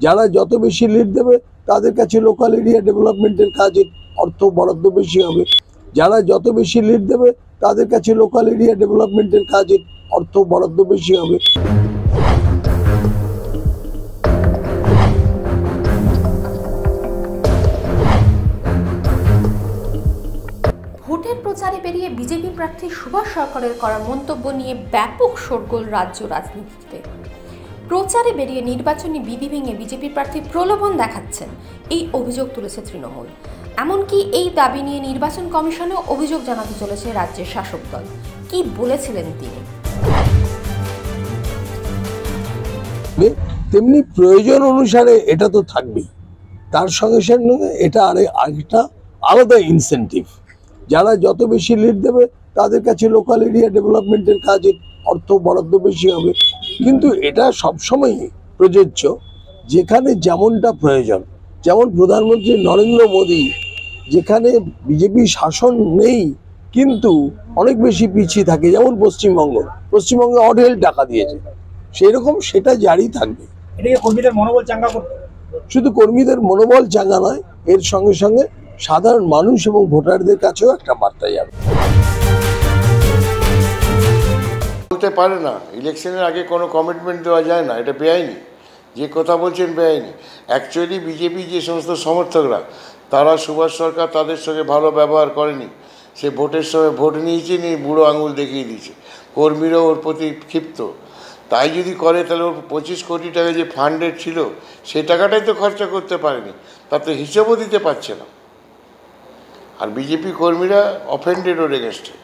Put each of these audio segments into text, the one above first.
যারা যত বেশি লিড দেবে তাদের কাছে লোকাল এরিয়া ডেভেলপমেন্টের কাজের অর্থ বরাদ্দ বেশি হবে। যারা যত বেশি লিড দেবে তাদের কাছে লোকাল এরিয়া ডেভেলপমেন্টের কাজের অর্থ বরাদ্দ বেশি হবে। ভোটের প্রচারে বেরিয়ে বিজেপি প্রার্থী সুভাষ সরকারের করা মন্তব্য নিয়ে ব্যাপক শোরগোল রাজ্য রাজনীতিতে। প্রচারে বেরিয়ে নির্বাচনী বিধি ভেঙে বিজেপি প্রার্থী প্রলোভন দেখাচ্ছেন, এই অভিযোগ তুলেছে তৃণমূল। এমনকি এই দাবি নিয়ে নির্বাচন কমিশনেও অভিযোগ জানাতে চলেছে রাজ্যের শাসক দল। কি বলেছিলেন তিনি? তেমনি প্রয়োজন অনুসারে এটা তো থাকবেই, তার সঙ্গে সঙ্গে এটা আরেকটা আলাদা ইনসেন্টিভ। যারা যত বেশি লিড দেবে তাদের কাছে লোকাল এরিয়া ডেভেলপমেন্টের কাজের অর্থ বরাদ্দ বেশি হবে। কিন্তু এটা সবসময় প্রযোজ্য যেখানে যেমনটা প্রয়োজন। যেমন প্রধানমন্ত্রী নরেন্দ্র মোদী যেখানে বিজেপি শাসন নেই কিন্তু অনেক বেশি পিছিয়ে থাকে, যেমন পশ্চিমবঙ্গে অঢেল টাকা দিয়েছে, সেই রকম সেটা জারি থাকবে। কর্মীদের মনোবল চাঙ্গা করতে, শুধু কর্মীদের মনোবল চাঙ্গা নয়, এর সঙ্গে সঙ্গে সাধারণ মানুষ এবং ভোটারদের কাছেও একটা বার্তা যাবে। বলতে পারে না, ইলেকশনের আগে কোনো কমিটমেন্ট দেওয়া যায় না, এটা বেআইনি। যে কথা বলছেন বেআইনি। অ্যাকচুয়ালি বিজেপি যে সমস্ত সমর্থকরা তারা সুভাষ সরকার তাদের সঙ্গে ভালো ব্যবহার করেনি। সে ভোটের সময় ভোট নিয়েছে, নিয়ে বুড়ো আঙুল দেখিয়ে দিয়েছে। কর্মীরাও ওর প্রতি ক্ষিপ্ত। তাই যদি করে তাহলে ওর 25 কোটি টাকা যে ফান্ডেড ছিল সেই টাকাটাই তো খরচা করতে পারেনি, তাতে হিসেবও দিতে পারছে না। আর বিজেপি কর্মীরা অফেন্ডেড ওর এগেনস্টে,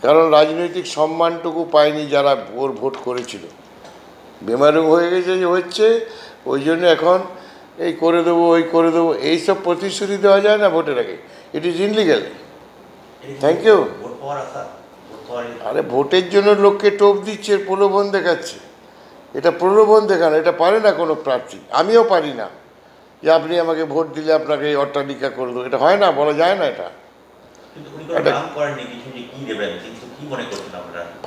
কারণ রাজনৈতিক সম্মানটুকু পায়নি যারা ওর ভোট করেছিল। বেমারুং হয়ে গেছে যে হচ্ছে, ওই জন্য এখন এই করে দেবো ওই করে দেবো এইসব প্রতিশ্রুতি দেওয়া যায় না ভোটের আগে। It is illegal. Thank you. আরে ভোটের জন্য লোককে টোপ দিচ্ছে, প্রলোভন দেখাচ্ছে। এটা প্রলোভন দেখানো, এটা পারে না কোনো প্রার্থী। আমিও পারি না যে আপনি আমাকে ভোট দিলে আপনাকে এই অট্টালিকা করে দেবো, এটা হয় না, বলা যায় না। এটা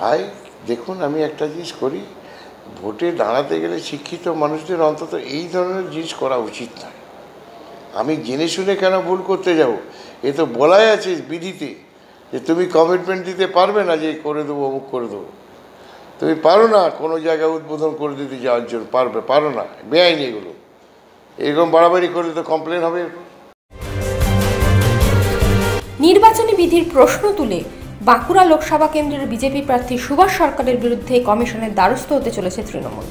ভাই দেখুন, আমি একটা জিনিস করি, ভোটে দাঁড়াতে গেলে শিক্ষিত মানুষদের অন্তত এই ধরনের জিনিস করা উচিত নয়। আমি জেনে শুনে কেন ভুল করতে যাব? এ তো বলাই আছে বিধিতে যে তুমি কমিটমেন্ট দিতে পারবে না যে করে দেবো অমুক করে দেবো। তুমি পারো না কোনো জায়গায় উদ্বোধন করে দিতে যাওয়ার জন্য, পারো না, বেআইনি এগুলো। এরকম বাড়াবাড়ি করলে তো কমপ্লেন হবে। নির্বাচনী বিধির প্রশ্ন তুলে বাঁকুড়া লোকসভা কেন্দ্রের বিজেপি প্রার্থী সুভাষ সরকারের বিরুদ্ধে কমিশনের দ্বারস্থ হতে চলেছে তৃণমূল।